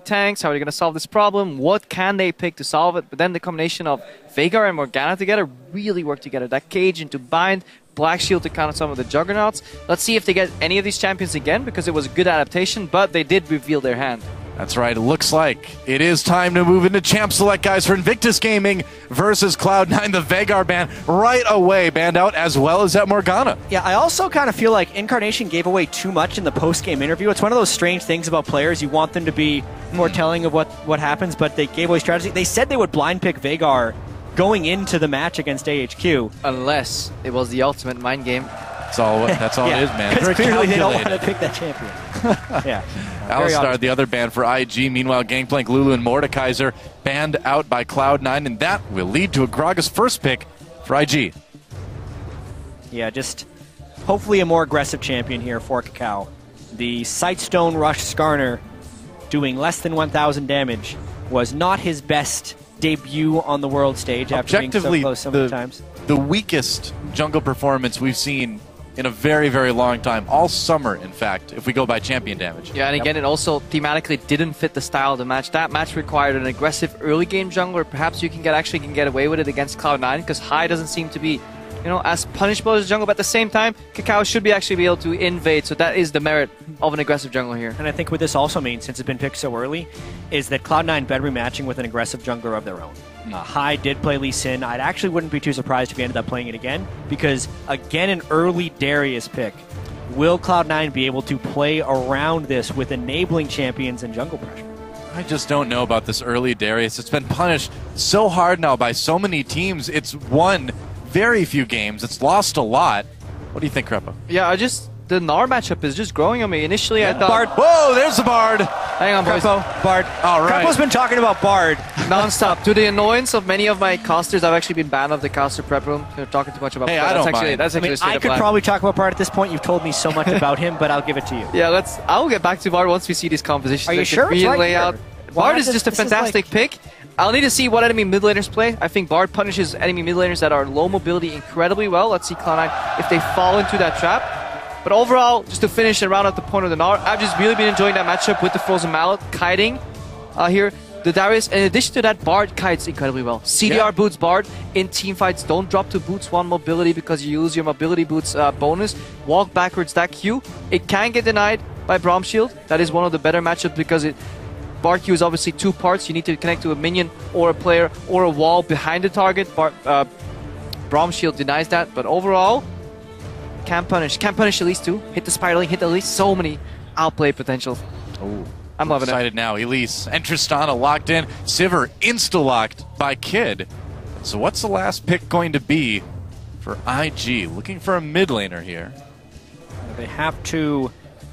tanks? How are they going to solve this problem? What can they pick to solve it? But then the combination of Veigar and Morgana together really work together. That Cage into Bind, Black Shield to counter some of the Juggernauts. Let's see if they get any of these champions again, because it was a good adaptation, but they did reveal their hand. That's right. It looks like it is time to move into Champ Select, guys, for Invictus Gaming versus Cloud9. The Veigar ban right away banned out, as well as that Morgana. Yeah, I also kind of feel like Incarnation gave away too much in the post-game interview. It's one of those strange things about players. You want them to be more telling of what happens, but they gave away strategy. They said they would blind pick Veigar going into the match against AHQ. Unless it was the ultimate mind game. That's all it is, man. Because clearly they don't want to pick that champion. Yeah. Alistar, the other ban for IG. Meanwhile, Gangplank, Lulu, and Mordekaiser banned out by Cloud9, and that will lead to a Gragas first pick for IG. Yeah, just hopefully a more aggressive champion here for Kakao. The Sightstone Rush Skarner doing less than 1,000 damage was not his best debut on the world stage after being so close so many times. The weakest jungle performance we've seen in a very, very long time. All summer, in fact, if we go by champion damage. Yeah, and again, it also thematically didn't fit the style of the match. That match required an aggressive early game jungler. Perhaps you can get away with it against Cloud9, because High doesn't seem to be, as punishable as jungle, but at the same time, Kakao should be able to invade, so that is the merit of an aggressive jungler here. And I think what this also means, since it's been picked so early, is that Cloud9 better be matching with an aggressive jungler of their own. High did play Lee Sin. I actually wouldn't be too surprised if he ended up playing it again, because, again, an early Darius pick. Will Cloud9 be able to play around this with enabling champions and jungle pressure? I just don't know about this early Darius. It's been punished so hard now by so many teams. It's won very few games. It's lost a lot. What do you think, Krepo? Yeah, the Gnar matchup is just growing on me. Initially, I thought... Bard. Whoa, there's the Bard. Hang on, boys. Krepo, Bard. All right. Krepo's been talking about Bard. Non-stop. To the annoyance of many of my casters, I've actually been banned of the caster prep room. They're talking too much about Hey, Bard. I don't mind. That's actually I could probably talk about Bard at this point. You've told me so much about him, but I'll give it to you. Yeah, I'll get back to Bard once we see these compositions. Are you sure? It's right layout. here. Bard is just a fantastic pick. I'll need to see what enemy mid laners play. I think Bard punishes enemy mid laners that are low mobility incredibly well. Let's see Cloud9 if they fall into that trap. But overall, just to finish and round out the point of the Gnar, I've just really been enjoying that matchup with the Frozen Mallet, kiting here. The Darius, in addition to that, Bard kites incredibly well. CDR boots Bard in team fights. Don't drop to boots 1 mobility, because you lose your mobility boots bonus. Walk backwards that Q. It can get denied by Braum Shield. That is one of the better matchups, because Bard Q is obviously 2 parts. You need to connect to a minion or a player or a wall behind the target. Braum Shield denies that, but overall, can punish at least 2. Hit the spiraling, hit at least so many outplay potential. Ooh. I'm loving excited now. Elise and Tristana locked in. Sivir insta-locked by Kid. So what's the last pick going to be for IG? Looking for a mid laner here. They have to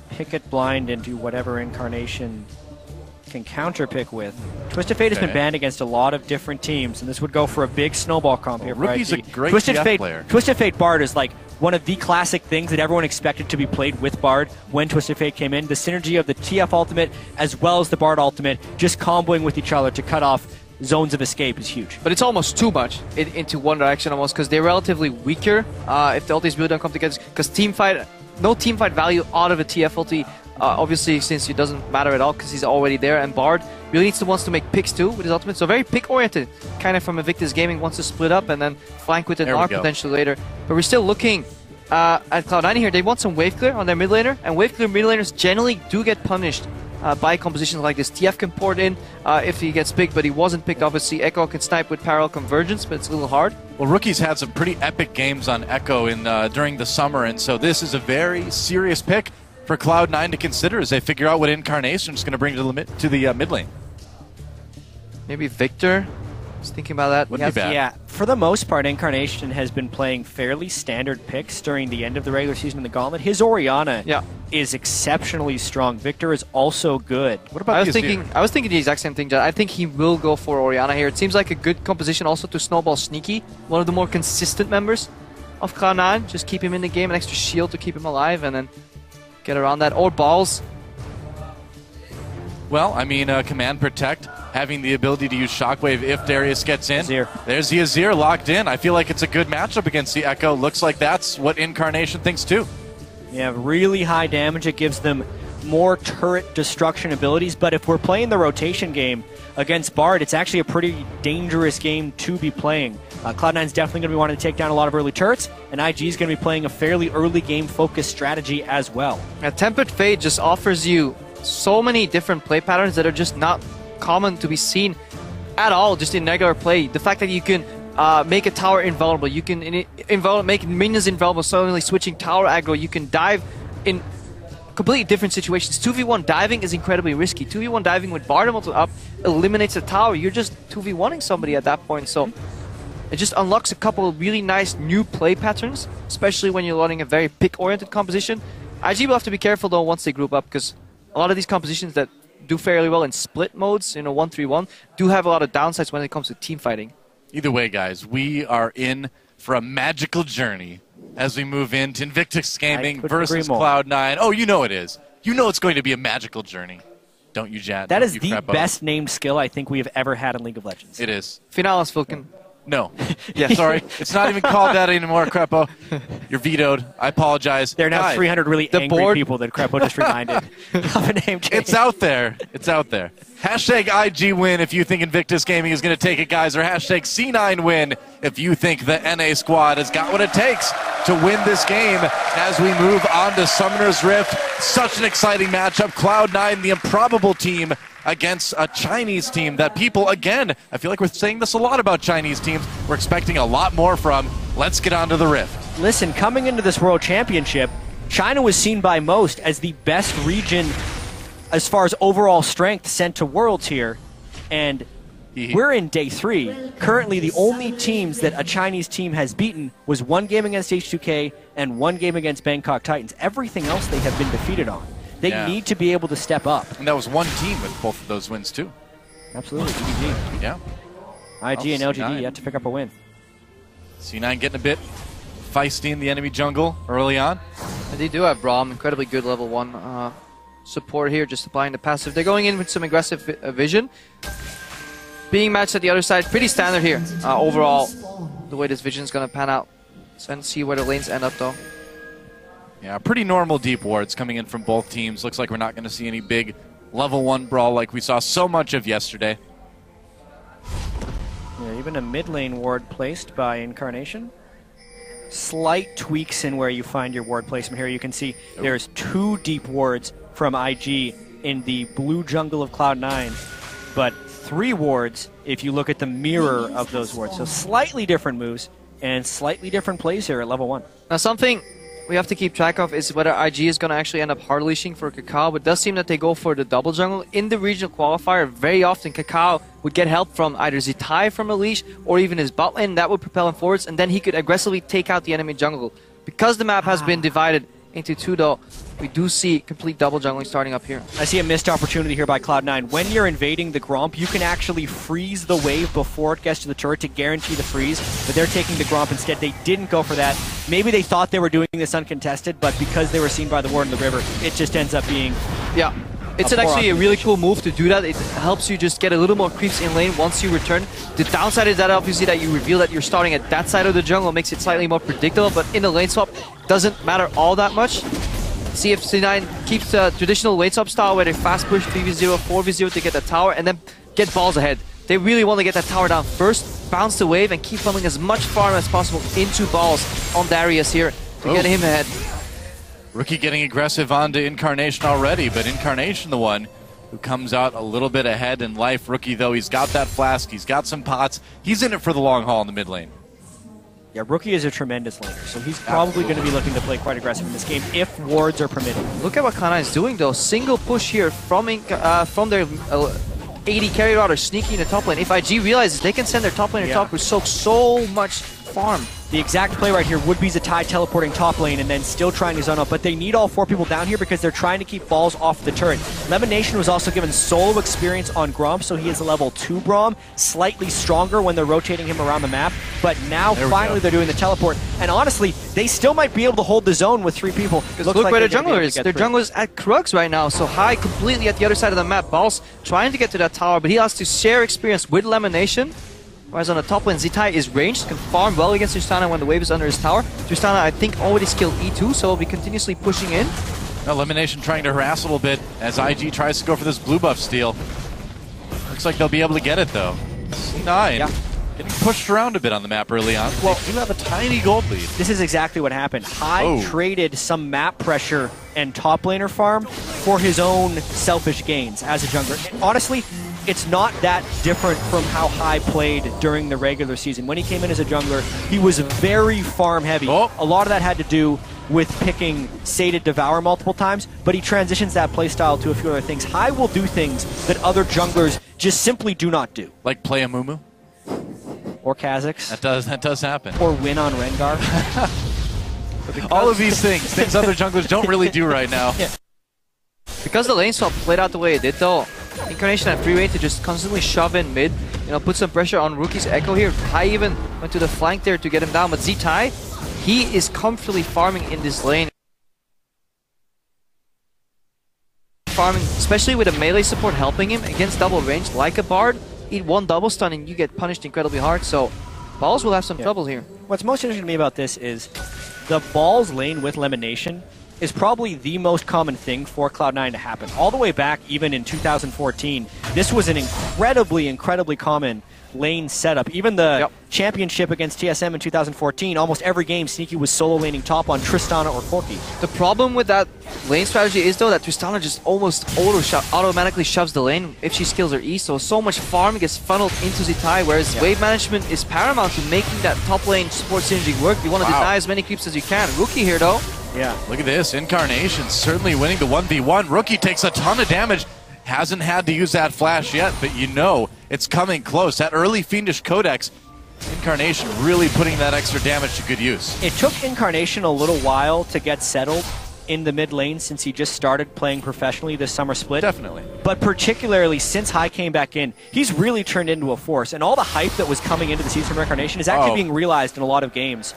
pick it blind into whatever Incarnation can counter pick with. Twisted Fate has been banned against a lot of different teams, and this would go for a big snowball comp here. Rookie's a great Twisted TF Fate player. Twisted Fate Bard is like one of the classic things that everyone expected to be played with Bard when Twisted Fate came in. The synergy of the TF ultimate as well as the Bard ultimate, just comboing with each other to cut off zones of escape, is huge. But it's almost too much into one direction almost, because they're relatively weaker if the ultis really don't come together. Because no team fight value out of a TF ulti, obviously, since it doesn't matter at all because he's already there. And Bard really wants to make picks too with his ultimate. So very pick-oriented, kind of from Invictus Gaming, wants to split up and then flank with the Gnar potentially later. But we're still looking at Cloud9 here. They want some wave clear on their mid laner, and wave clear mid laners generally do get punished by compositions like this. TF can port in if he gets picked, but he wasn't picked, obviously. Echo can snipe with parallel convergence, but it's a little hard. Well, Rookie's had some pretty epic games on Echo during the summer, and so this is a very serious pick for Cloud9 to consider as they figure out what Incarnation is going to bring to the mid lane. Maybe Victor? Just thinking about that. Wouldn't be bad. Yeah, for the most part, Incarnation has been playing fairly standard picks during the end of the regular season in the Gauntlet. His Orianna is exceptionally strong. Victor is also good. What about I was thinking the exact same thing, John. I think he will go for Orianna here. It seems like a good composition also to snowball Sneaky, one of the more consistent members of Cloud9. Just keep him in the game, an extra shield to keep him alive, and then get around that. Or balls. Well, I mean, Command Protect, having the ability to use Shockwave if Darius gets in. Azir. There's the Azir locked in. I feel like it's a good matchup against the Echo. Looks like that's what Incarnation thinks too. Yeah, really high damage. It gives them more turret destruction abilities, but if we're playing the rotation game against Bard, it's actually a pretty dangerous game to be playing. Cloud9's definitely going to be wanting to take down a lot of early turrets, and IG is going to be playing a fairly early game focused strategy as well. Tempered Fate just offers you so many different play patterns that are just not common to be seen at all just in regular play. The fact that you can make a tower invulnerable, you can make minions invulnerable, suddenly switching tower aggro, you can dive in completely different situations. 2v1 diving is incredibly risky. 2v1 diving with Bard up eliminates the tower. You're just 2v1ing somebody at that point, so it just unlocks a couple of really nice new play patterns, especially when you're running a very pick-oriented composition. IG will have to be careful though once they group up, because a lot of these compositions that do fairly well in split modes, 1-3-1, do have a lot of downsides when it comes to team fighting. Either way, guys, we are in for a magical journey as we move into Invictus Gaming versus Cloud9. Oh, you know it is. You know it's going to be a magical journey. Don't you, Jad? That is the best named skill I think we have ever had in League of Legends. It is. Finalis Vulcan. No. Yeah, sorry. It's not even called that anymore, Krepo. You're vetoed. I apologize. There are now 300 really angry people that Krepo just reminded of a name change. It's out there. It's out there. Hashtag IG win if you think Invictus Gaming is going to take it, guys, or hashtag C9 win if you think the NA squad has got what it takes to win this game as we move on to Summoner's Rift. Such an exciting matchup. Cloud9, the improbable team, against a Chinese team that people, again, I feel like we're saying this a lot about Chinese teams, we're expecting a lot more from. Let's get on to the Rift. Listen, coming into this World Championship, China was seen by most as the best region as far as overall strength sent to Worlds here, and we're in day 3. Currently, the only teams that a Chinese team has beaten was one game against H2K and one game against Bangkok Titans. Everything else they have been defeated on. They need to be able to step up. And that was one team with both of those wins, too. Absolutely, GG. Yeah. IG and LGD yet to pick up a win. C9 getting a bit feisty in the enemy jungle early on. And they do have Braum, incredibly good level 1 support here, just applying the passive. They're going in with some aggressive vision. Being matched at the other side, pretty standard here. Overall, the way this vision is going to pan out. Let's see where the lanes end up, though. Yeah, pretty normal deep wards coming in from both teams. Looks like we're not going to see any big level 1 brawl like we saw so much of yesterday. Yeah, even a mid lane ward placed by Incarnation. Slight tweaks in where you find your ward placement here. You can see there's 2 deep wards from IG in the blue jungle of Cloud9, but 3 wards if you look at the mirror of those wards. So slightly different moves and slightly different plays here at level 1. Now something we have to keep track of is whether IG is going to actually end up hard leashing for Kakao, but it does seem that they go for the double jungle. In the regional qualifier, very often Kakao would get help from either Zitai from a leash or even his bot lane. That would propel him forwards, and then he could aggressively take out the enemy jungle. Because the map has been divided into 2 though, we do see complete double jungling starting up here. I see a missed opportunity here by Cloud9. When you're invading the Gromp, you can actually freeze the wave before it gets to the turret to guarantee the freeze, but they're taking the Gromp instead. They didn't go for that. Maybe they thought they were doing this uncontested, but because they were seen by the ward in the river, it just ends up being... Yeah, it's actually a really cool move to do that. It helps you just get a little more creeps in lane once you return. The downside is that obviously that you reveal that you're starting at that side of the jungle, makes it slightly more predictable, but in the lane swap, doesn't matter all that much. See if C9 keeps the traditional lane swap style where they fast push 3v0, 4v0 to get the tower and then get balls ahead. They really want to get that tower down first, bounce the wave, and keep funneling as much farm as possible into balls on Darius here to get him ahead. Rookie getting aggressive onto Incarnation already, but Incarnation the one who comes out a little bit ahead in life. Rookie, though, he's got that flask, he's got some pots. He's in it for the long haul in the mid lane. Yeah, Rookie is a tremendous laner, so he's probably going to be looking to play quite aggressive in this game if wards are permitted. Look at what Cloud9 is doing, though. Single push here from their 80 carry router sneaking in the top lane. If IG realizes they can send their top laner top, who soaks so much farm. The exact play right here would be Zatai teleporting top lane and then still trying to zone up, but they need all 4 people down here because they're trying to keep balls off the turret. Lemon Nation was also given solo experience on Gromp, so he is a level 2 Braum, slightly stronger when they're rotating him around the map, but now finally they're doing the teleport, and honestly, they still might be able to hold the zone with 3 people. Look like where their jungler is. Their jungler is at Krugs right now, so High completely at the other side of the map. Balls trying to get to that tower, but he has to share experience with Lemon Nation. Whereas on the top lane, Zitai is ranged, can farm well against Tristana when the wave is under his tower. Tristana, I think, already skilled E2, so will be continuously pushing in. Elimination trying to harass a little bit as IG tries to go for this blue buff steal. Looks like they'll be able to get it though. C9 getting pushed around a bit on the map early on. Well, they do have a tiny gold lead. This is exactly what happened. High traded some map pressure and top laner farm for his own selfish gains as a jungler. And honestly, it's not that different from how High played during the regular season. When he came in as a jungler, he was very farm heavy. A lot of that had to do with picking Sated Devour multiple times, but he transitions that playstyle to a few other things. High will do things that other junglers just simply do not do. Like play a Mumu? Or Kha'Zix. That does happen. Or win on Rengar. All of these things other junglers don't really do right now. Yeah. Because the lane swap played out the way it did though, Incarnation had free reign to just constantly shove in mid, put some pressure on Rookie's Echo here. High even went to the flank there to get him down, but Z-Tai, he is comfortably farming in this lane. Farming, especially with a melee support helping him against double range like a Bard. Eat one double stun and you get punished incredibly hard, so Balls will have some trouble here. What's most interesting to me about this is the Balls lane with Elimination is probably the most common thing for Cloud9 to happen. All the way back, even in 2014, this was an incredibly common lane setup. Even the championship against TSM in 2014, almost every game, Sneaky was solo laning top on Tristana or Corki. The problem with that lane strategy is, though, that Tristana just almost automatically shoves the lane if she skills her E, so much farm gets funneled into Z-Tai, whereas wave management is paramount to making that top lane support synergy work. You want to deny as many creeps as you can. Rookie here, though. Yeah, look at this. Incarnation certainly winning the 1v1. Rookie takes a ton of damage. Hasn't had to use that flash yet, but it's coming close. That early Fiendish Codex, Incarnation really putting that extra damage to good use. It took Incarnation a little while to get settled in the mid lane since he just started playing professionally this summer split. Definitely. But particularly since High came back in, he's really turned into a force. And all the hype that was coming into the season from Incarnation is actually being realized in a lot of games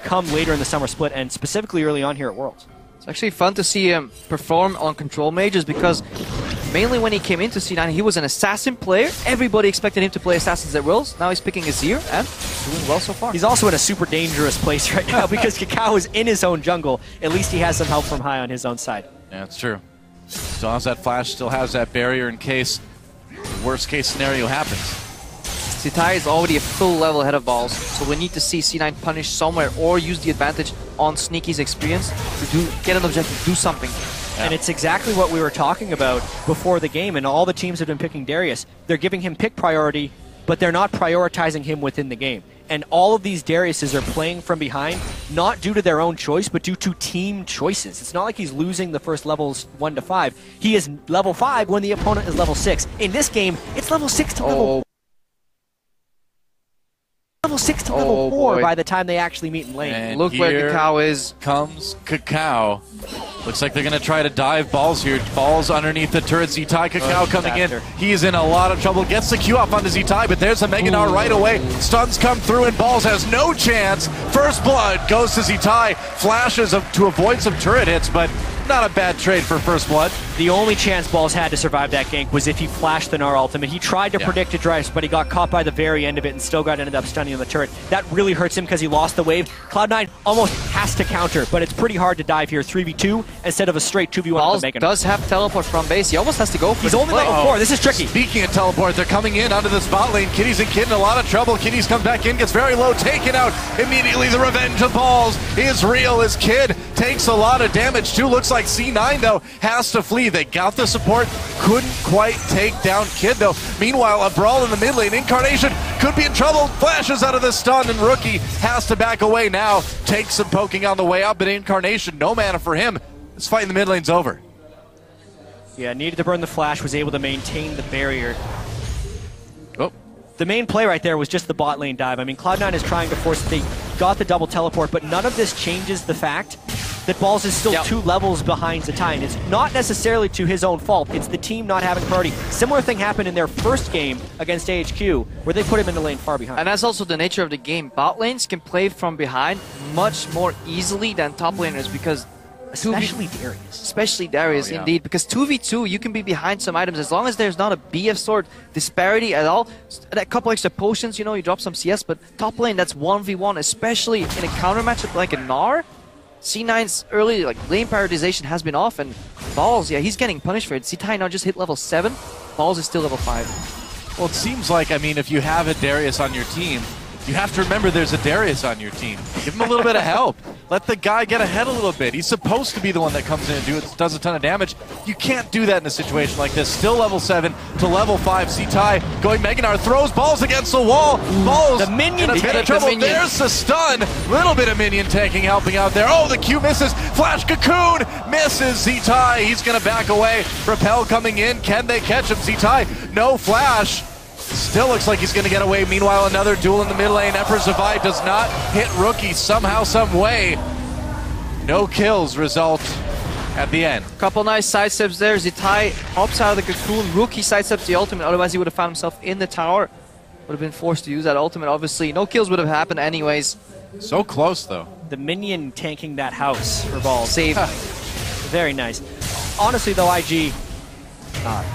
come later in the summer split and specifically early on here at Worlds. It's actually fun to see him perform on control mages because mainly when he came into C9, he was an assassin player. Everybody expected him to play assassins at Worlds. Now he's picking Azir and doing well so far. He's also in a super dangerous place right now because Kakao is in his own jungle. At least he has some help from High on his own side. Yeah, that's true. Still has that flash, still has that barrier in case worst case scenario happens. Z-Tai is already a full level ahead of Balls, so we need to see C9 punish somewhere or use the advantage on Sneaky's experience to get an objective, do something. Yeah. And it's exactly what we were talking about before the game, and all the teams have been picking Darius. They're giving him pick priority, but they're not prioritizing him within the game. And all of these Dariuses are playing from behind, not due to their own choice, but due to team choices. It's not like he's losing the first levels 1 to 5. He is level 5 when the opponent is level 6. In this game, it's level 6 to level 6 to level 4 by the time they actually meet in lane. And look where Kakao is. Comes Kakao. Looks like they're going to try to dive Balls here. Balls underneath the turret. Z-Tai, Kakao coming in. He's in a lot of trouble. Gets the Q off onto Z-Tai, but there's a Mega Gnar right away. Stuns come through and Balls has no chance. First blood goes to Z-Tai. Flashes to avoid some turret hits, but not a bad trade for First Blood. The only chance Balls had to survive that gank was if he flashed the Gnar ultimate. He tried to predict a drive, but he got caught by the very end of it and still ended up stunning on the turret. That really hurts him because he lost the wave. Cloud9 almost has to counter, but it's pretty hard to dive here. 3v2 instead of a straight 2v1. Balls does have teleport from base. He almost has to go for He's only level 4. This is tricky. Speaking of teleport, they're coming in onto the spot lane. Kitties and Kid in a lot of trouble. Kitties comes back in, gets very low, taken out. Immediately the revenge of Balls is real as Kid takes a lot of damage too. Looks like C9 though has to flee. They got the support, couldn't quite take down Kid though. Meanwhile, a brawl in the mid lane. Incarnation could be in trouble. Flashes out of the stun and Rookie has to back away now. Takes some poking on the way up, but Incarnation, no mana for him. This fight in the mid lane's over. Yeah, needed to burn the flash, was able to maintain the barrier. Oh. The main play right there was just the bot lane dive. I mean, Cloud9 is trying to force it. They got the double teleport, but none of this changes the fact that Balls is still 2 levels behind Z-Tai, and it's not necessarily to his own fault. It's the team not having priority. Similar thing happened in their first game against AHQ, where they put him in the lane far behind. And that's also the nature of the game. Bot lanes can play from behind much more easily than top laners because Especially Darius, indeed. Because 2v2, you can be behind some items as long as there's not a BF sword disparity at all. A couple extra potions, you drop some CS, but top lane, that's 1v1, especially in a counter matchup like a Gnar. C9's early lane prioritization has been off, and Balls, yeah, he's getting punished for it. C9 now just hit level 7. Balls is still level 5. Well, it seems like, I mean, if you have a Darius on your team, you have to remember there's a Darius on your team. Give him a little bit of help. Let the guy get ahead a little bit. He's supposed to be the one that comes in and does a ton of damage. You can't do that in a situation like this. Still level 7 to level 5. C-Tai going Mega Gnar, throws Balls against the wall. Balls the minion in a bit of trouble. There's the stun. Little bit of minion tanking helping out there. Oh, the Q misses. Flash Cocoon misses C-Tai. He's going to back away. Repel coming in. Can they catch him? C-Tai, no flash. Still looks like he's going to get away. Meanwhile, another duel in the mid lane. Emperor's Divide does not hit Rookie somehow, some way. No kills result at the end. Couple nice sidesteps there. Z-Tai hops out of the cocoon. Rookie sidesteps the ultimate. Otherwise, he would have found himself in the tower. Would have been forced to use that ultimate, obviously. No kills would have happened anyways. So close, though. The minion tanking that house for Balls. Save. Very nice. Honestly, though, IG...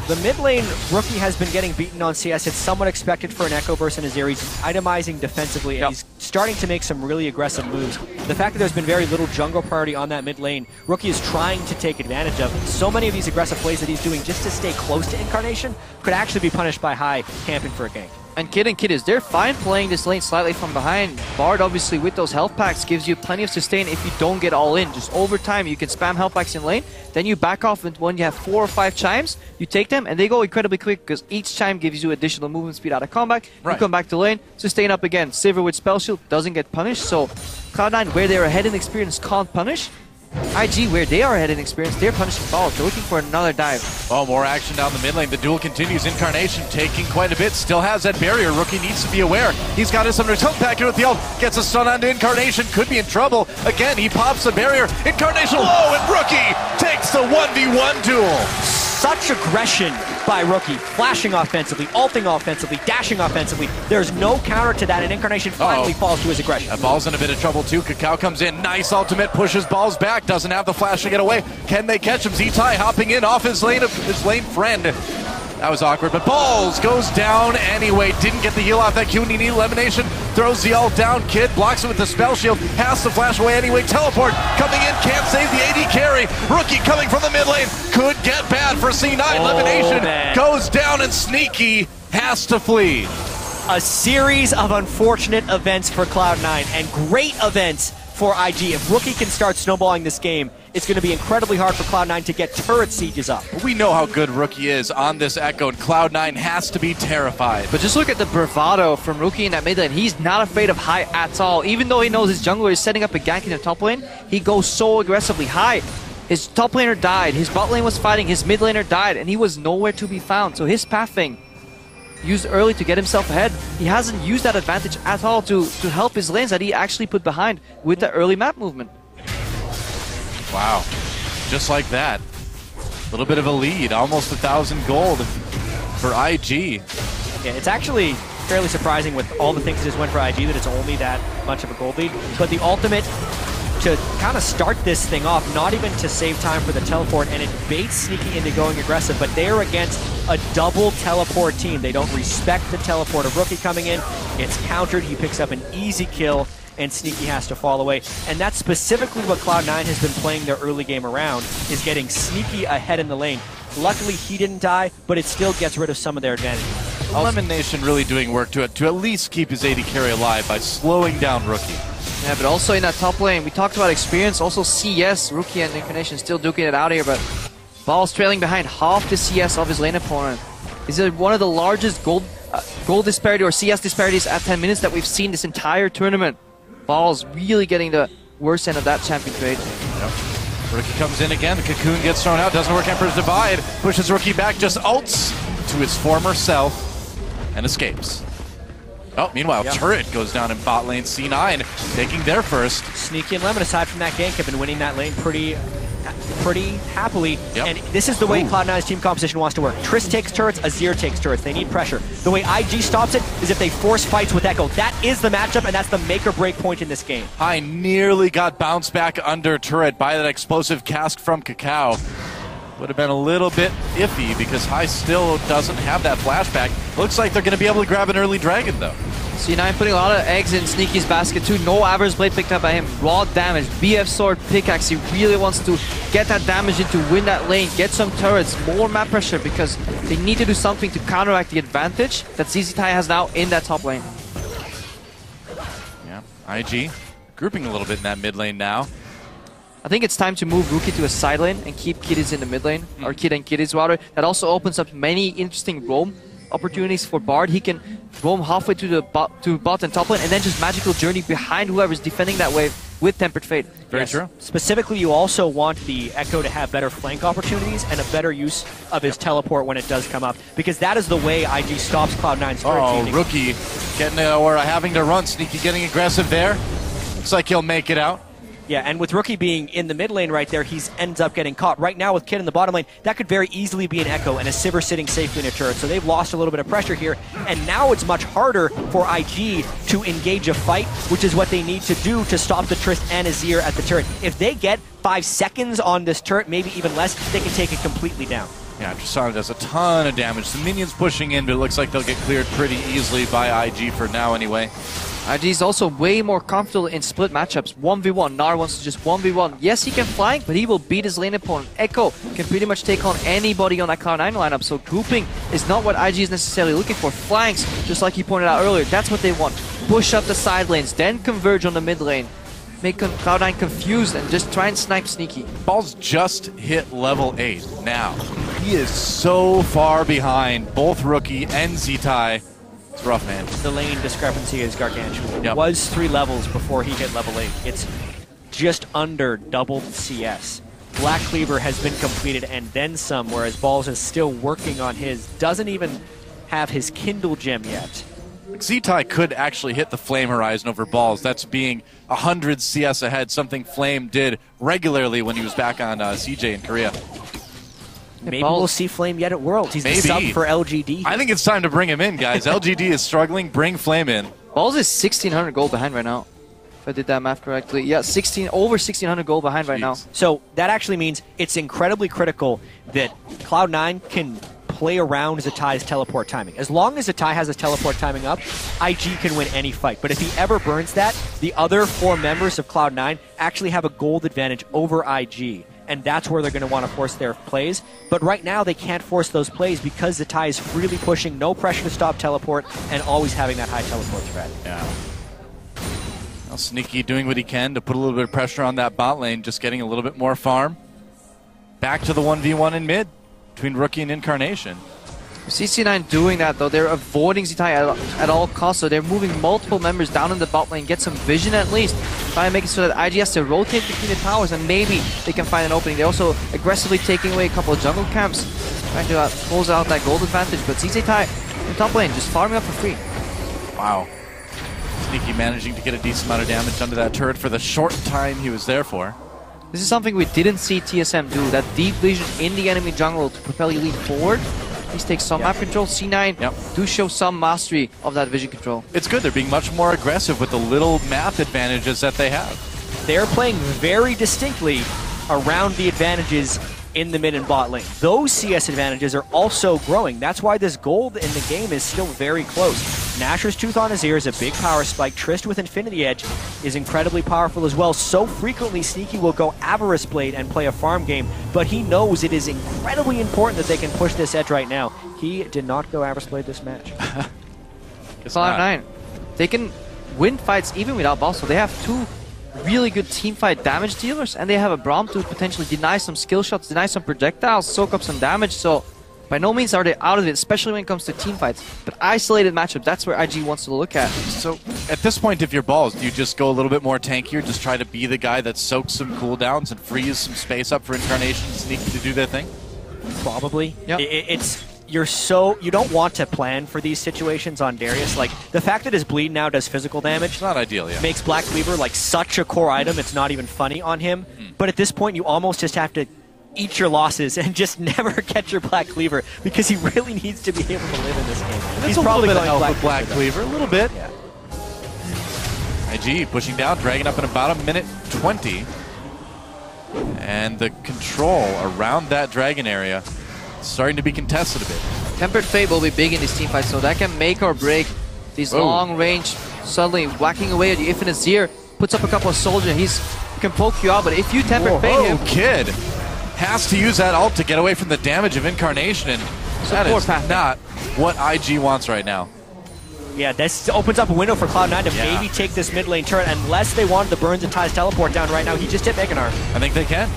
the mid lane Rookie has been getting beaten on CS. It's somewhat expected for an Echo Burst and Azir. He's itemizing defensively, and he's starting to make some really aggressive moves. The fact that there's been very little jungle priority on that mid lane, Rookie is trying to take advantage of. So many of these aggressive plays that he's doing just to stay close to Incarnation could actually be punished by High camping for a gank. And Kiddies, they're fine playing this lane slightly from behind. Bard, obviously, with those health packs, gives you plenty of sustain if you don't get all in. Just over time, you can spam health packs in lane, then you back off, and when you have 4 or 5 chimes, you take them, and they go incredibly quick, because each chime gives you additional movement speed out of combat. Right. You come back to lane, sustain up again. Sivir with Spell Shield doesn't get punished, so Cloud9, where they're ahead in experience, can't punish. IG, where they are ahead in experience, they're punishing Balls. They're looking for another dive. Oh, more action down the mid lane. The duel continues. Incarnation taking quite a bit. Still has that barrier. Rookie needs to be aware. He's got his under tilt back in with the ult. Gets a stun onto Incarnation. Could be in trouble. Again, he pops the barrier. Incarnation low, and Rookie takes the 1v1 duel. Such aggression by Rookie, flashing offensively, ulting offensively, dashing offensively. There's no counter to that, and Incarnation finally falls to his aggression. Ball's in a bit of trouble too. Kakao comes in, nice ultimate, pushes Balls back, doesn't have the flash to get away. Can they catch him? Z-Tai hopping in off his lane friend. That was awkward, but Balls goes down anyway. Didn't get the heal off that Q. Need elimination. Throws the ult down. Kid blocks it with the spell shield. Has to flash away anyway. Teleport coming in. Can't save the AD carry. Rookie coming from the mid lane. Could get bad for C9. Elimination goes down, and Sneaky has to flee. A series of unfortunate events for Cloud9 and great events for IG. If Rookie can start snowballing this game, it's going to be incredibly hard for Cloud9 to get turret sieges up. We know how good Rookie is on this Echo, and Cloud9 has to be terrified. But just look at the bravado from Rookie in that mid lane. He's not afraid of High at all. Even though he knows his jungler is setting up a gank in the top lane, he goes so aggressively. High, his top laner died, his bot lane was fighting, his mid laner died, and he was nowhere to be found. So his pathing, used early to get himself ahead, he hasn't used that advantage at all to help his lanes that he actually put behind with the early map movement. Wow, just like that. A little bit of a lead, almost 1,000 gold for IG. Yeah, it's actually fairly surprising with all the things that just went for IG that it's only that much of a gold lead. But the ultimate to kind of start this thing off, not even to save time for the teleport, and it baits Sneaky into going aggressive, but they're against a double teleport team. They don't respect the teleport of Rookie coming in. It's countered, he picks up an easy kill, and Sneaky has to fall away. And that's specifically what Cloud9 has been playing their early game around, is getting Sneaky ahead in the lane. Luckily, he didn't die, but it still gets rid of some of their advantage. Elimination really doing work to at least keep his AD carry alive by slowing down Rookie. Yeah, but also in that top lane, we talked about experience, also CS, Rookie and Incarnation still duking it out here, but Balls trailing behind half the CS of his lane opponent. This is one of the largest gold disparity or CS disparities at 10 minutes that we've seen this entire tournament. Balls really getting the worst end of that champion trade. Yep. Rookie comes in again, the Cocoon gets thrown out, doesn't work. Emperor's Divide, pushes Rookie back, just ults to his former self, and escapes. Oh, meanwhile, Turret goes down in bot lane. C9 taking their first. Sneaky and Lemon, aside from that gank, have been winning that lane pretty happily. And this is the way Cloud9's team composition wants to work. Triss takes turrets, Azir takes turrets. They need pressure. The way IG stops it is if they force fights with Echo. That is the matchup, and that's the make or break point in this game. High nearly got bounced back under turret by that explosive cast from Kakao. Would have been a little bit iffy because High still doesn't have that flashback. Looks like they're going to be able to grab an early dragon, though. C9 putting a lot of eggs in Sneaky's basket too. No Avarice Blade picked up by him. Raw damage. BF Sword, Pickaxe. He really wants to get that damage in to win that lane. Get some turrets. More map pressure because they need to do something to counteract the advantage that ZZTie has now in that top lane. Yeah, IG grouping a little bit in that mid lane now. I think it's time to move Rookie to a side lane and keep Kiddies in the mid lane. Or Kid and Kiddies rather. That also opens up many interesting roam opportunities for Bard. He can roam halfway to the bot and top lane and then just magical journey behind whoever's defending that wave with Tempered Fate. Very true. Specifically, you also want the Echo to have better flank opportunities and a better use of his teleport when it does come up, because that is the way IG stops Cloud9's turret teaming. Rookie getting or having to run. Sneaky getting aggressive there. Looks like he'll make it out. Yeah, and with Rookie being in the mid lane right there, he ends up getting caught. Right now with Kid in the bottom lane, that could very easily be an Echo and a Sivir sitting safely in a turret. So they've lost a little bit of pressure here, and now it's much harder for IG to engage a fight, which is what they need to do to stop the Trist and Azir at the turret. If they get 5 seconds on this turret, maybe even less, they can take it completely down. Yeah, Tristana does a ton of damage. Some minions pushing in, but it looks like they'll get cleared pretty easily by IG for now anyway. IG is also way more comfortable in split matchups. 1v1. Gnar wants to just 1v1. Yes, he can flank, but he will beat his lane opponent. Echo can pretty much take on anybody on that Cloud9 lineup, so grouping is not what IG is necessarily looking for. Flanks, just like he pointed out earlier, that's what they want. Push up the side lanes, then converge on the mid lane. Make Cloud9 confused and just try and snipe Sneaky. Balls just hit level 8 now. He is so far behind both Rookie and ZZTie. It's rough, man. The lane discrepancy is gargantuan. Yep. It was 3 levels before he hit level 8. It's just under double CS. Black Cleaver has been completed and then some, whereas Balls is still working on his. Doesn't even have his Kindle gem yet. ZZTie could actually hit the Flame Horizon over Balls. That's being 100 CS ahead, something Flame did regularly when he was back on CJ in Korea. Maybe we'll see Flame yet at Worlds. He's Maybe. the sub for LGD. I think it's time to bring him in, guys. LGD is struggling. Bring Flame in. Balls is 1,600 gold behind right now. If I did that math correctly. Yeah, over 1,600 gold behind right now. So that actually means it's incredibly critical that Cloud9 can play around ZZTie's teleport timing. As long as ZZTie has his teleport timing up, IG can win any fight. But if he ever burns that, the other 4 members of Cloud9 actually have a gold advantage over IG. And that's where they're going to want to force their plays. But right now, they can't force those plays because ZZTie is really pushing, no pressure to stop teleport, and always having that high teleport threat. Yeah. Well, Sneaky doing what he can to put a little bit of pressure on that bot lane, just getting a little bit more farm. Back to the 1v1 in mid between Rookie and Incarnation. CC9 doing that though, they're avoiding ZZTie at all costs, so they're moving multiple members down in the bot lane, get some vision at least, try and make it so that IG has to rotate between the towers and maybe they can find an opening. They're also aggressively taking away a couple of jungle camps, trying to close out that gold advantage, but ZZTie in top lane just farming up for free. Wow. Sneaky managing to get a decent amount of damage under that turret for the short time he was there for. This is something we didn't see TSM do, that deep vision in the enemy jungle to propel elite forward. Please take some map control. C9 do show some mastery of that vision control. It's good. They're being much more aggressive with the little map advantages that they have. They're playing very distinctly around the advantages in the mid and bot lane. Those CS advantages are also growing. That's why this gold in the game is still very close. Nashor's Tooth on Azir is a big power spike. Trist with Infinity Edge is incredibly powerful as well. So frequently, Sneaky will go Avarice Blade and play a farm game, but he knows it is incredibly important that they can push this edge right now. He did not go Avarice Blade this match. Cloud9, they can win fights even without Balls, so they have 2 really good teamfight damage dealers, and they have a Braum to potentially deny some skill shots, deny some projectiles, soak up some damage, so by no means are they out of it, especially when it comes to teamfights. But isolated matchup, that's where IG wants to look at. So at this point, if you're Balls, do you just go a little bit more tankier, just try to be the guy that soaks some cooldowns and frees some space up for Incarnation and Sneaky to do their thing? Probably. Yep. You don't want to plan for these situations on Darius. Like, the fact that his bleed now does physical damage, It's not ideal, yeah. makes Black Cleaver like such a core item, it's not even funny on him. But at this point, you almost just have to eat your losses and just never get your Black Cleaver, because he really needs to be able to live in this game. He's probably going to help with Black Cleaver, a little bit. Yeah. IG pushing down, dragging up in about 1:20. And the control around that dragon area starting to be contested a bit. Tempered Fate will be big in this teamfight, so that can make or break These Whoa. long range, suddenly whacking away at you. If Azir puts up a couple of soldiers, he can poke you out. But if you temper fade him, Kid has to use that ult to get away from the damage of Incarnation, and that Support is path. not what IG wants right now. Yeah, this opens up a window for Cloud9 to Yeah. maybe take this mid lane turret, unless they wanted the Burns and Ties teleport down right now. He just hit Mega Gnar. I think they can.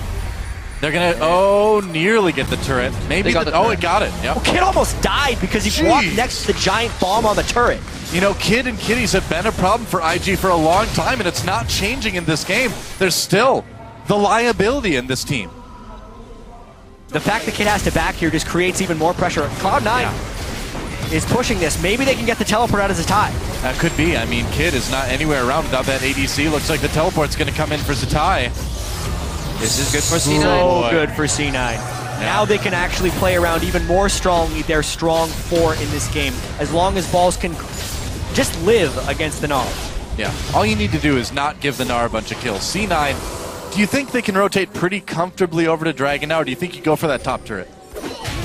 They're gonna, nearly get the turret. Maybe, They got the turret. it got it. Yep. Kid almost died because he walked Jeez. next to the giant bomb on the turret. You know, Kid and Kitties have been a problem for IG for a long time, and it's not changing in this game. There's still the liability in this team. The fact that Kid has to back here just creates even more pressure. Cloud9 is pushing this. Maybe they can get the teleport out as a tie. That could be. I mean, Kid is not anywhere around without that ADC. Looks like the teleport's going to come in for Zatai. this is good for C9. So good for C9. Now they can actually play around even more strongly their strong 4 in this game, as long as balls can just live against the Gnar. Yeah. All you need to do is not give the Gnar a bunch of kills. C9, do you think they can rotate pretty comfortably over to Dragon now, or do you think you go for that top turret?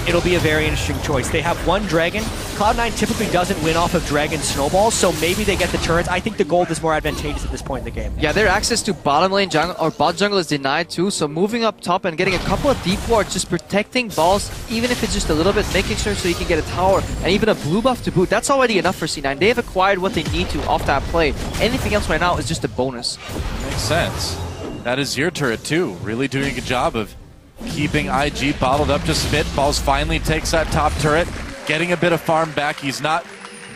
It'll be a very interesting choice. They have one Dragon. Cloud9 typically doesn't win off of Dragon snowballs, so maybe they get the turrets. I think the gold is more advantageous at this point in the game. Yeah, their access to bottom lane jungle or bot jungle is denied too. So moving up top and getting a couple of deep wards, just protecting balls, even if it's just a little bit, making sure so you can get a tower and even a blue buff to boot. That's already enough for C9. They have acquired what they need to off that play. Anything else right now is just a bonus. Makes sense. That is your turret too. Really doing a good job of keeping IG bottled up to spit. Balls finally takes that top turret, getting a bit of farm back. He's not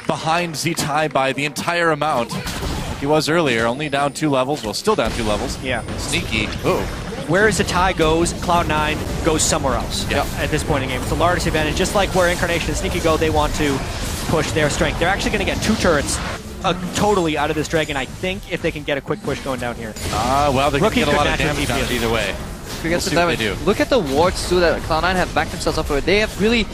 behind Zatai by the entire amount like he was earlier, only down 2 levels. Well, still down 2 levels. Yeah. Sneaky. Ooh. Where Zatai goes, Cloud9 goes somewhere else at this point in the game. It's the largest advantage. Just like where Incarnation and Sneaky go, they want to push their strength. They're actually going to get 2 turrets totally out of this Dragon, I think, if they can get a quick push going down here. Well, they can Rookie get a could lot of naturally damage on it TP. either way. Forget see the what they damage. do. Look at the wards too that Cloud9 have backed themselves up for. They have really,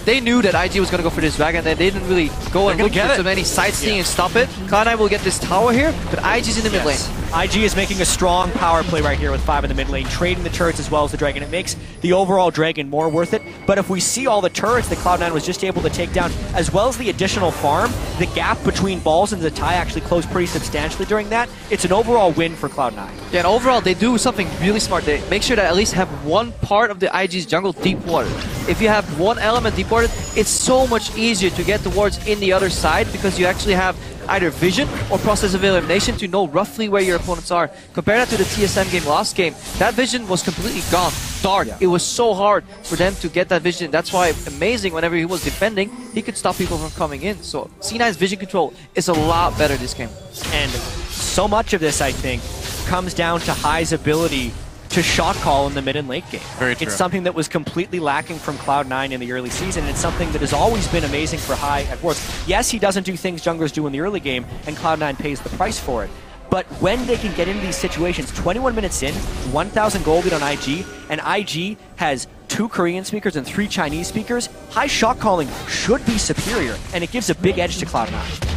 they knew that IG was going to go for this dragon. They didn't really go and They're look gonna get for it. so many sightseeing and stop it. Cloud9 will get this tower here, but IG's in the mid lane. IG is making a strong power play right here with 5 in the mid lane, trading the turrets as well as the Dragon. It makes the overall Dragon more worth it. But if we see all the turrets that Cloud9 was just able to take down, as well as the additional farm, the gap between Balls and Zatai actually closed pretty substantially during that. It's an overall win for Cloud9. Yeah, and overall, they do something really smart. They make sure to at least have one part of the IG's jungle deep water. If you have one element deep water, it's so much easier to get the wards in the other side because you actually have either vision or process of elimination to know roughly where your opponents are. Compare that to the TSM game last game. That vision was completely gone. Dark. It was so hard for them to get that vision. That's why amazing whenever he was defending, he could stop people from coming in. So C9's vision control is a lot better this game. And so much of this, I think, comes down to High's ability to shot call in the mid and late game. Very true. It's something that was completely lacking from Cloud9 in the early season, and it's something that has always been amazing for High at Worlds. Yes, he doesn't do things junglers do in the early game, and Cloud9 pays the price for it. But when they can get into these situations, 21 minutes in, 1,000 gold lead on IG, and IG has 2 Korean speakers and 3 Chinese speakers, High shot calling should be superior, and it gives a big edge to Cloud9.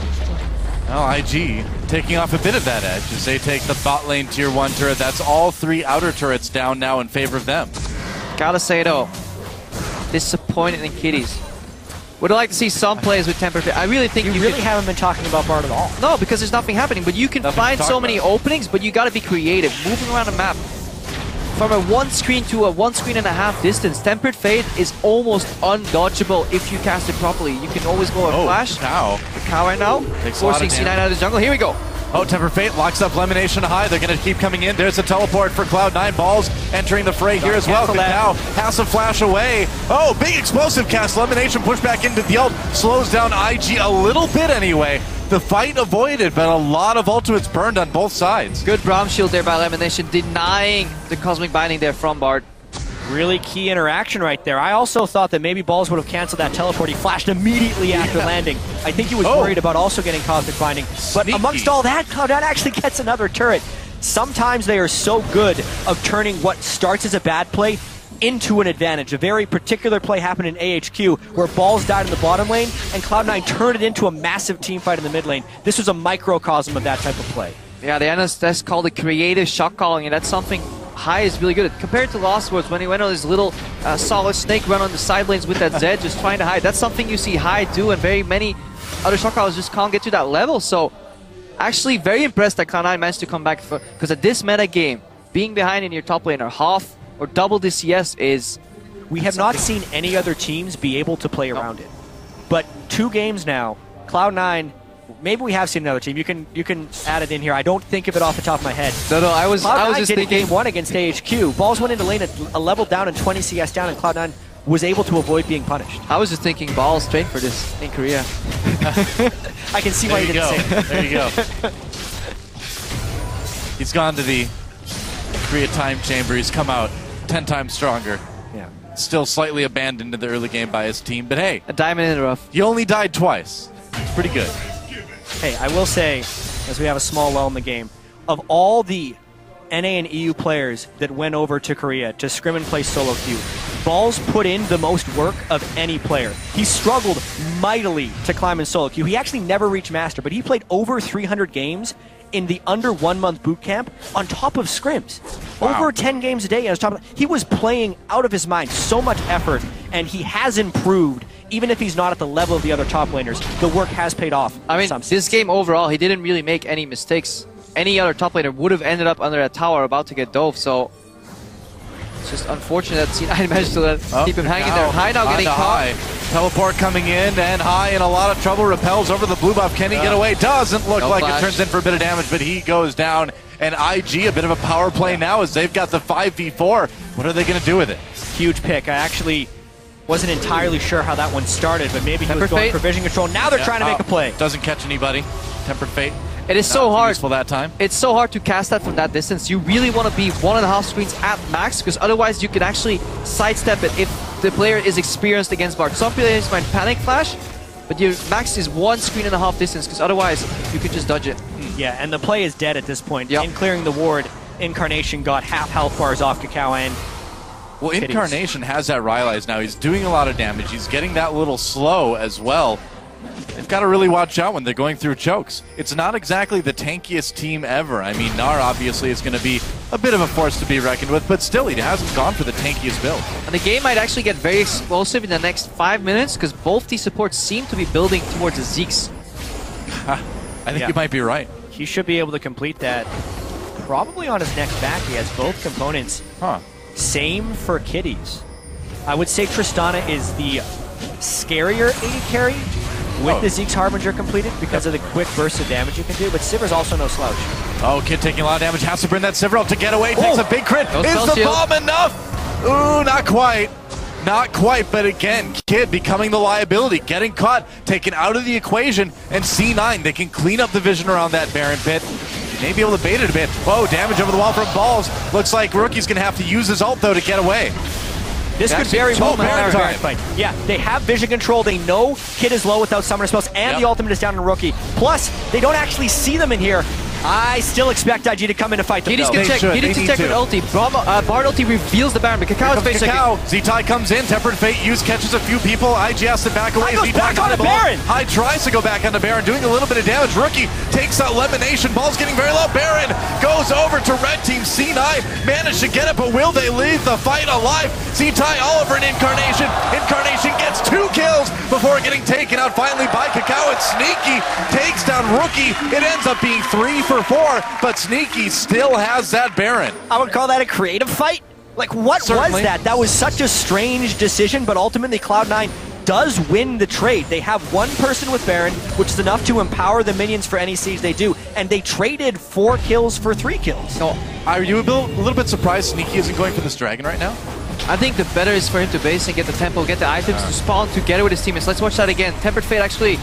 Well, IG taking off a bit of that edge as they take the bot lane tier 1 turret. That's all 3 outer turrets down now in favor of them. Gotta say though, disappointed in Kitties. Would like to see some plays with temper. I really think You you really could, haven't been talking about Bard at all. no, because there's nothing happening. But you can Nothing to find talk so many about. openings, but you gotta be creative, moving around the map. From a 1 screen to a 1.5 screen distance, Tempered Fade is almost undodgeable if you cast it properly. You can always go and flash. Cow. The cow right now, Takes a lot forcing of C9 damage. out of the jungle. Here we go. Oh, Temper Fate locks up Lemonation High. They're going to keep coming in. There's a teleport for Cloud9. Balls entering the fray here as well. Cancel But that. now has to flash away. Oh, big explosive cast. Lemonation pushed back into the ult. Slows down IG a little bit anyway. The fight avoided, but a lot of ultimates burned on both sides. Good Braum shield there by Elimination, denying the Cosmic Binding there from Bard. Really key interaction right there. I also thought that maybe Balls would have canceled that teleport. He flashed immediately after landing. I think he was worried about also getting Cosmic Binding. But Sneaky. amongst all that, Cloud9 actually gets another turret. Sometimes they are so good of turning what starts as a bad play into an advantage. A very particular play happened in AHQ where Balls died in the bottom lane and Cloud9 turned it into a massive team fight in the mid lane. This was a microcosm of that type of play. Yeah, that's called a creative shot calling, and that's something High is really good at. Compared to Lost Worlds, when he went on his little solid snake run on the side lanes with that Zed, just trying to hide. That's something you see High do, and very many other Shockwowers just can't get to that level. So actually very impressed that Cloud9 managed to come back, because at this meta game, being behind in your top laner half or double the CS is... We have not seen any other teams be able to play around it. But 2 games now, Cloud9, maybe we have seen another team. You can add it in here. I don't think of it off the top of my head. No, I was just did thinking... game 1 against AHQ. Balls went into lane a level down and 20 CS down, and Cloud9 was able to avoid being punished. I was just thinking Balls trained for this in Korea. I can see why you didn't say it. There you go. He's gone to the Korea time chamber. He's come out 10 times stronger. Yeah. Still slightly abandoned in the early game by his team, but hey, A diamond in the rough. you only died twice. Pretty good. Hey, I will say, as we have a small lull in the game, of all the NA and EU players that went over to Korea to scrim and play solo queue, Balls put in the most work of any player. He struggled mightily to climb in solo queue. He actually never reached master, but he played over 300 games in the under 1 month boot camp on top of scrims. Wow. Over 10 games a day on top of, he was playing out of his mind, so much effort, and he has improved. Even if he's not at the level of the other top laners, the work has paid off. I mean, this game overall, he didn't really make any mistakes. Any other top laner would have ended up under a tower about to get dove, so it's just unfortunate that C9 managed to keep him hanging there. High now getting caught. Teleport coming in, and High in a lot of trouble. Repels over the blue buff. Can he get away? Doesn't look like flash. it. Turns in for a bit of damage, but he goes down. And IG, a bit of a power play now as they've got the 5v4. What are they going to do with it? Huge pick. I actually wasn't entirely sure how that one started, but maybe he Tempered was going Fate? for vision control. Now they're trying to make a play. Doesn't catch anybody. Tempered Fate. It is so Not hard. useful that time. It's so hard to cast that from that distance. You really want to be 1.5 screens at max, because otherwise you can actually sidestep it if the player is experienced against Bard. Some players might panic flash, but your max is 1.5 screens distance, because otherwise you can just dodge it. Yeah, and the play is dead at this point. Yep. In clearing the ward, Incarnation got half health bars off Kakao, and Well, Incarnation has that Rylai's now. He's doing a lot of damage. He's getting that little slow as well. They've got to really watch out when they're going through chokes. It's not exactly the tankiest team ever. I mean, Gnar obviously is going to be a bit of a force to be reckoned with, but still, he hasn't gone for the tankiest build. And the game might actually get very explosive in the next 5 minutes, because both these supports seem to be building towards the Zeeks. I think you might be right. he should be able to complete that probably on his next back. He has both components. Same for Kitties. I would say Tristana is the scarier AD carry with the Zeke's Harbinger completed because of the quick burst of damage you can do, but Sivir's also no slouch. Oh, Kid taking a lot of damage. Has to bring that Sivir up to get away. Takes a big crit. No Is spell the shield. bomb enough? Ooh, not quite. Not quite, but again, Kid becoming the liability, getting caught, taken out of the equation, and C9, they can clean up the vision around that Baron pit. May be able to bait it a bit. Whoa, damage over the wall from Balls. Looks like Rookie's going to have to use his ult, though, to get away. This could Actually, very two well be a Baron Baron time. fight. Yeah, they have vision control. They know Kid is low without summoner spells, and the ultimate is down on Rookie. Plus, they don't actually see them in here. I still expect IG to come in to fight them. Kitties though. can check. should. Kitties They can check need with ulti. Bard ulti reveals the Baron, but Kakao's face checking. Kakao. Z-Tai comes in. Tempered Fate use catches a few people. IG has to back away. Goes Z-Tai back on the the ball. Baron. High tries to go back on the Baron, doing a little bit of damage. Rookie takes out Lemonation. Ball's getting very low. Baron goes over to Red Team. C9 managed to get it, but will they leave the fight alive? Z-Tai all over an Incarnation. Incarnation gets 2 kills before getting taken out finally by Kakao. And Sneaky takes down Rookie. It ends up being 3 for 4, but Sneaky still has that Baron. I would call that a creative fight. Like, what Certainly. was that? That was such a strange decision, but ultimately Cloud9 does win the trade. They have one person with Baron, which is enough to empower the minions for any siege they do, and they traded 4 kills for 3 kills. No, are you a little bit surprised Sneaky isn't going for this dragon right now? I think the better is for him to base and get the tempo, get the items to spawn together with his teammates. Let's watch that again. Tempered Fate actually...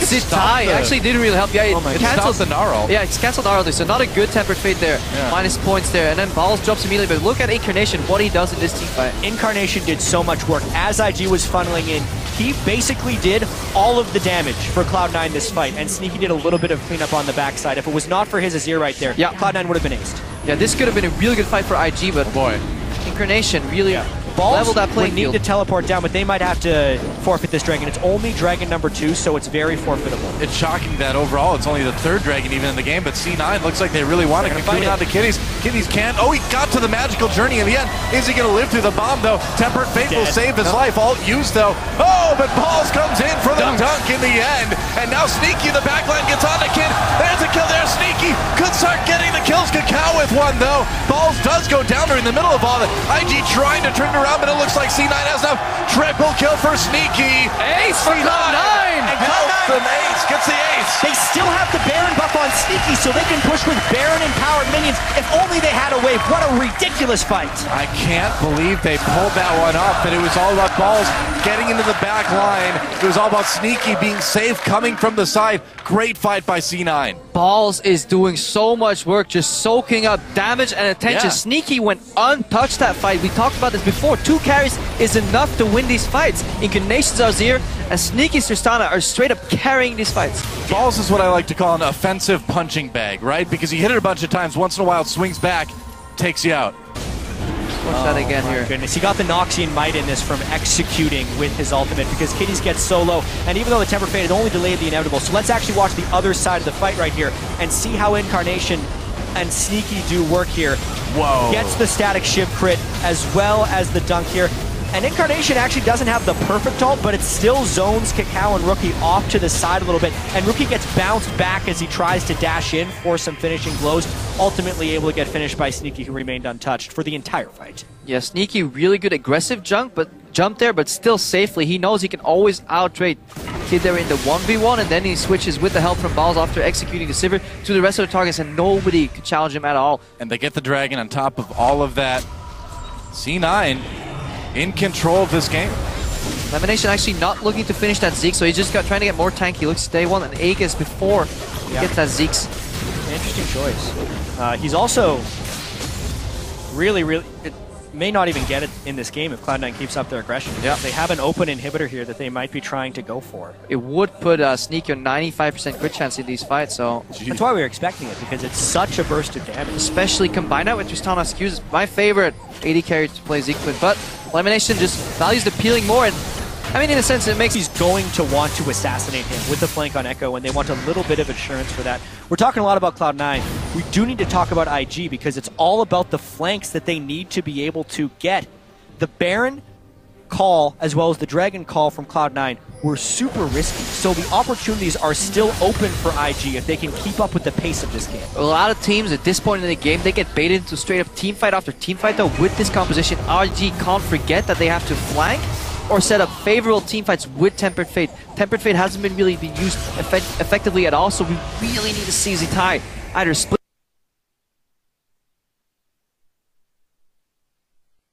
stopped actually didn't really help. Yeah, it It cancels stopped the Gnarl. Yeah, it's cancelled Gnarl, so not a good Tempered Fate there. Yeah. Minus points there, and then Balls drops immediately. But look at Incarnation, what he does in this team fight. Incarnation did so much work. As IG was funneling in, he basically did all of the damage for Cloud9 this fight, and Sneaky did a little bit of cleanup on the backside. If it was not for his Azir right there, Yeah. Cloud9 would have been aced. Yeah, this could have been a really good fight for IG, but Boy. Incarnation really Balls leveled that would playing need field. to teleport down, but they might have to forfeit this dragon. It's only dragon number 2, so it's very forfeitable. It's shocking that overall it's only the 3rd dragon even in the game, but C9 looks like they really want to They're conclude gonna on fight the Kitties. Kitties can't. Oh, he got to the magical journey in the end. Is he going to live through the bomb, though? Tempered Fate will Dead. save his life. Alt used, though. Oh, but Balls comes in for the dunk. back in the end. And now Sneaky, the backline gets on the Kid. There's a kill there. Sneaky could start getting the kills. Kakao with one, though. Balls does go down during the middle of all that. IG trying to turn it around, but it looks like C9 has enough. Triple kill for Sneaky. Ace for Cloud9! And Helps Cloud9, them. Ace gets the ace. they still have the Baron buff on Sneaky, so they can push with Baron and powered minions. If only they had a wave. What a ridiculous fight. I can't believe they pulled that one off, but it was all about Balls getting into the back line. It was all about Sneaky being safe coming from the side. Great fight by C9. Balls is doing so much work, just soaking up damage and attention. Yeah. Sneaky went untouched that fight. We talked about this before. 2 carries is enough to win these fights. Incarnation's Azir and Sneaky Tristana are straight up carrying these fights. Balls is what I like to call an offensive punching bag, right? Because you hit it a bunch of times, once in a while it swings back, takes you out. Watch that again My here. goodness, he got the Noxian Might in this from executing with his ultimate because Kitties gets so low, and even though the Temper Fade had only delayed the inevitable, so let's actually watch the other side of the fight right here and see how Incarnation and Sneaky do work here. Whoa. Gets the static shiv crit as well as the dunk here. And Incarnation actually doesn't have the perfect ult, but it still zones Kakao and Rookie off to the side a little bit. And Rookie gets bounced back as he tries to dash in for some finishing blows, ultimately able to get finished by Sneaky, who remained untouched for the entire fight. Yeah, Sneaky really good aggressive jump there, but still safely. He knows he can always outtrade Kid there in the 1v1, and then he switches with the help from Balls after executing the Sivir to the rest of the targets, and nobody could challenge him at all. And they get the Dragon on top of all of that. C9 in control of this game. Lemonation actually not looking to finish that Zeke, so he's just trying to get more tank. He looks to day one and Aegis before he gets that Zeke's. Interesting choice. He's also really, it may not even get it in this game if Cloud9 keeps up their aggression. Yeah. They have an open inhibitor here that they might be trying to go for. It would put Sneaky on 95% crit chance in these fights, so That's why we were expecting it, because it's such a burst of damage. especially combine that with Tristana Skews, my favorite AD carry to play Zeke with, but Lemonation just values the peeling more, and I mean, in a sense, it makes He's going to want to assassinate him with the flank on Echo, and they want a little bit of assurance for that. We're talking a lot about Cloud9. We do need to talk about IG, because it's all about the flanks that they need to be able to get. The Baron call, as well as the Dragon call from Cloud9, were super risky, so the opportunities are still open for IG if they can keep up with the pace of this game. a lot of teams at this point in the game, they get baited into straight up team fight after team fight, though. With this composition, RG can't forget that they have to flank or set up favorable team fights with Tempered Fate. Tempered Fate hasn't been really been used effectively at all, so we really need to see Zitai either split.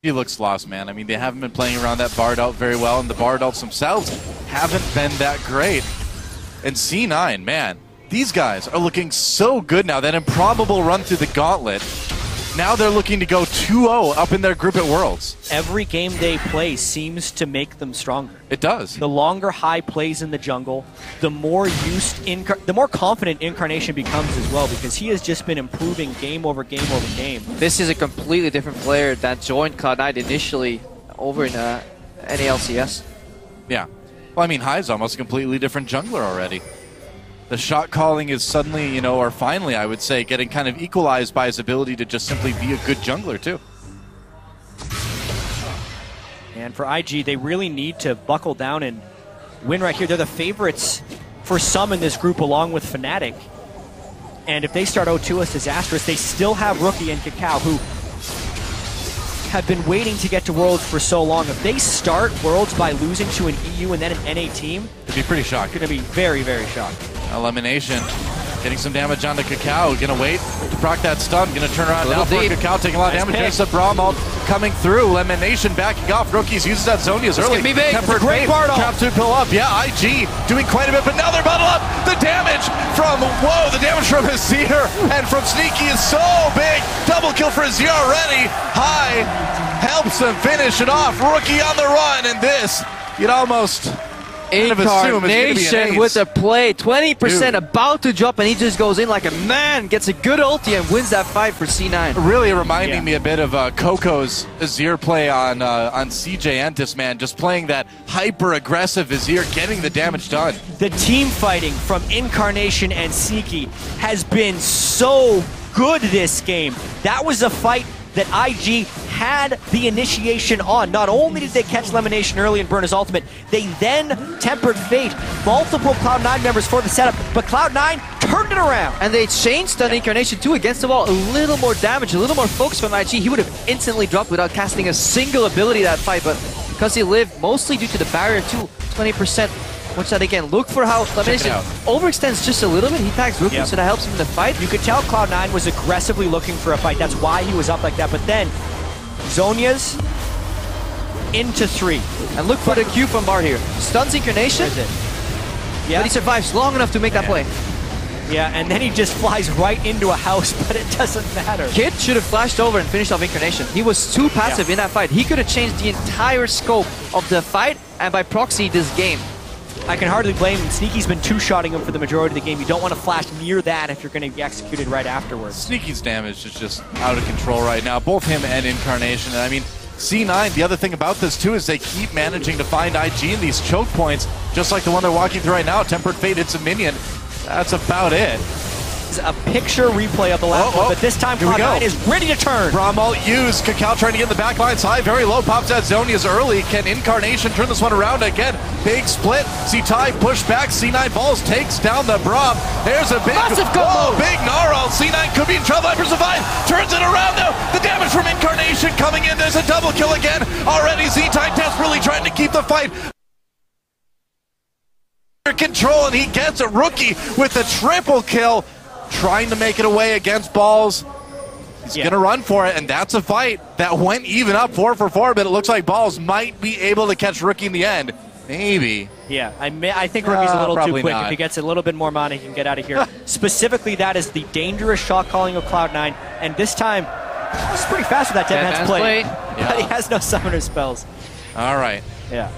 He looks lost, man. I mean, they haven't been playing around that Bard ult very well, and the Bard ults themselves haven't been that great. And C9, man, these guys are looking so good now. That improbable run through the gauntlet, now they're looking to go 2-0 up in their group at Worlds. Every game they play seems to make them stronger. It does. The longer High plays in the jungle, the more the more confident Incarnation becomes as well, because he has just been improving game over game over game. This is a completely different player that joined Cloud9 initially over in NALCS. Yeah. Well, I mean, Hive's almost a completely different jungler already. The shot calling is suddenly, you know, or finally, I would say, getting kind of equalized by his ability to just simply be a good jungler, too. And for IG, they really need to buckle down and win right here. They're the favorites for some in this group, along with Fnatic. And if they start 0-2, it's disastrous. They still have Rookie and Kakao, who have been waiting to get to Worlds for so long. If they start Worlds by losing to an EU and then an NA team, It'd be pretty shocking. going to be very, very shocking. Elimination. Getting some damage onto Kakao. Gonna wait to proc that stun. Gonna turn around now for deep. Kakao. Taking a lot of Nice damage. pick. There's the Braum ult coming through. Elimination backing off. Rookies uses that Zonia's early. gonna be big. Tempered It's a great Fate. Bard ult. Trap to pull up. Yeah, IG doing quite a bit, but now they're bundled up. The damage from, whoa, the damage from Azir and from Sneaky is so big. Double kill for Azir already. High helps them finish it off. Rookie on the run, and this, you'd almost kind of assume it's gonna be an Incarnation ace. with the play, 20% Dude. about to drop, and he just goes in like a man, gets a good ulti, and wins that fight for C9. Really reminding Yeah. me a bit of Coco's Azir play on CJ Entis, man. Just playing that hyper-aggressive Azir, getting the damage done. The team fighting from Incarnation and Sneaky has been so good this game. That was a fight that IG had the initiation on. Not only did they catch Lemonation early and burn his ultimate, they then tempered fate. Multiple Cloud9 members for the setup, but Cloud9 turned it around. And they changed Stun Incarnation too against the wall. A little more damage, a little more focus from IG. He would have instantly dropped without casting a single ability that fight, but because he lived, mostly due to the barrier too, 20%. Watch that again. Look for how Lemonation overextends just a little bit. He tags Rookie, so that helps him in the fight. You could tell Cloud9 was aggressively looking for a fight. That's why he was up like that. But then, Zhonya's into 3. And look for the Q from Bard here. Stuns Incarnation, yeah. but he survives long enough to make that play. Yeah, and then he just flies right into a house, but it doesn't matter. Kid should have flashed over and finished off Incarnation. He was too passive in that fight. He could have changed the entire scope of the fight, and by proxy, this game. I can hardly blame him. Sneaky's been two-shotting him for the majority of the game. You don't want to flash near that if you're going to be executed right afterwards. Sneaky's damage is just out of control right now, both him and Incarnation. And I mean, C9, the other thing about this too is they keep managing to find IG in these choke points, just like the one they're walking through right now. Tempered Fate hits a minion. That's about it. A picture replay of the last one, but this time Cloud9 is ready to turn. Braum ult used. Kakao trying to get in the back line side. Very low. Pops out Zhonya's early. Can Incarnation turn this one around again? Big split. C9 push back. C9 balls takes down the Braum. There's a big massive combo. Big gnarl. C9 could be in trouble. Viper survive. Turns it around though. The damage from Incarnation coming in. There's a double kill again. Already Z-Tide desperately trying to keep the fight under control, and he gets a Rookie with a triple kill. Trying to make it away against Balls. He's going to run for it, and that's a fight that went even up 4 for 4, but it looks like Balls might be able to catch Rookie in the end. Maybe. Yeah, I think Rookie's a little too quick. Not. If he gets a little bit more mana, he can get out of here. Specifically, that is the dangerous shot calling of Cloud9, and this time, he's pretty fast with that Dead Man's Play. Yeah. But he has no summoner spells. All right. Yeah.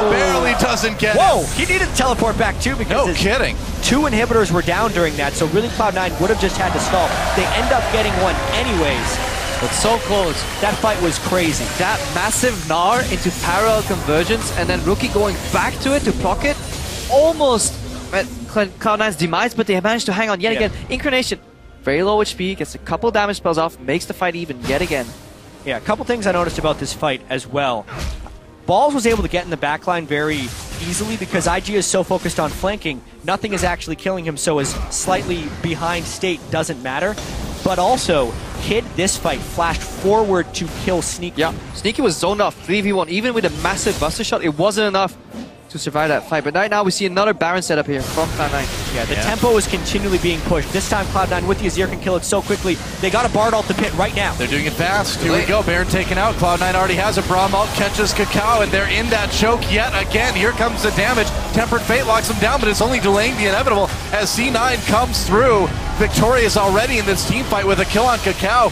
Barely doesn't get Whoa! it. He needed to teleport back too because No kidding. 2 inhibitors were down during that, so really Cloud9 would have just had to stall. They end up getting one anyways. But so close. That fight was crazy. That massive Gnar into parallel convergence, and then Rookie going back to it to proc it, almost at Cloud9's demise, but they managed to hang on yet again. Incarnation, very low HP, gets a couple damage spells off, makes the fight even yet again. Yeah, a couple things I noticed about this fight as well. Balls was able to get in the backline very easily because IG is so focused on flanking, nothing is actually killing him, so his slightly behind state doesn't matter. But also, Kid, this fight, flashed forward to kill Sneaky. Yeah, Sneaky was zoned off 3v1. Even with a massive buster shot, it wasn't enough to survive that fight. But right now we see another Baron setup here from Cloud9. Yeah, the tempo is continually being pushed. This time Cloud9 with the Azir can kill it so quickly. They got a Bard ult to pit right now. They're doing it fast. Here we go. Baron taken out. Cloud9 already has a Braum ult, catches Kakao, and they're in that choke yet again. Here comes the damage. Tempered Fate locks them down, but it's only delaying the inevitable as C9 comes through. Victorious already in this team fight with a kill on Kakao.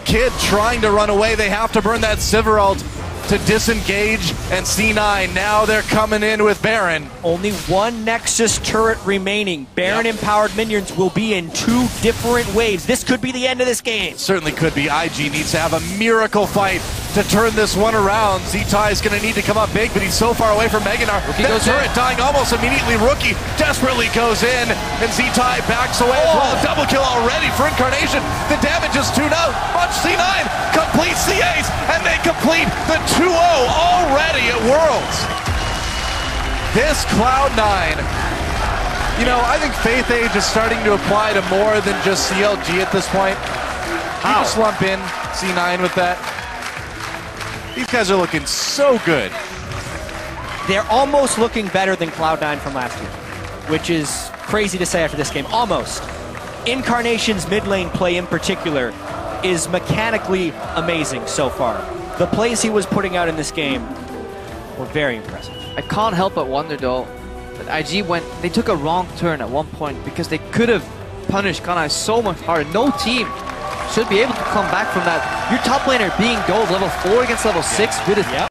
Kid trying to run away. They have to burn that Sivir ult to disengage, and C9 now they're coming in with Baron. Only one Nexus turret remaining. Baron empowered minions will be in 2 different waves. This could be the end of this game. Certainly could be. IG needs to have a miracle fight to turn this one around. Z-Tai is going to need to come up big, but he's so far away from Mega Gnar. That turret dying almost immediately. Rookie desperately goes in, and Z-Tai backs away as well. Double kill already for Incarnation. The damage is 2-0. Watch C9 completes the ace, and they complete the 2-0 already at Worlds. This Cloud9, you know, I think Faith Age is starting to apply to more than just CLG at this point. You just lump in C9 with that. These guys are looking so good. They're almost looking better than Cloud9 from last year, which is crazy to say after this game. Almost. Incarnation's mid lane play in particular is mechanically amazing so far. The plays he was putting out in this game were very impressive. I can't help but wonder though, that IG they took a wrong turn at one point because they could have punished Cloud9 so much harder. No team should be able to come back from that. Your top laner being gold level 4 against level 6 with a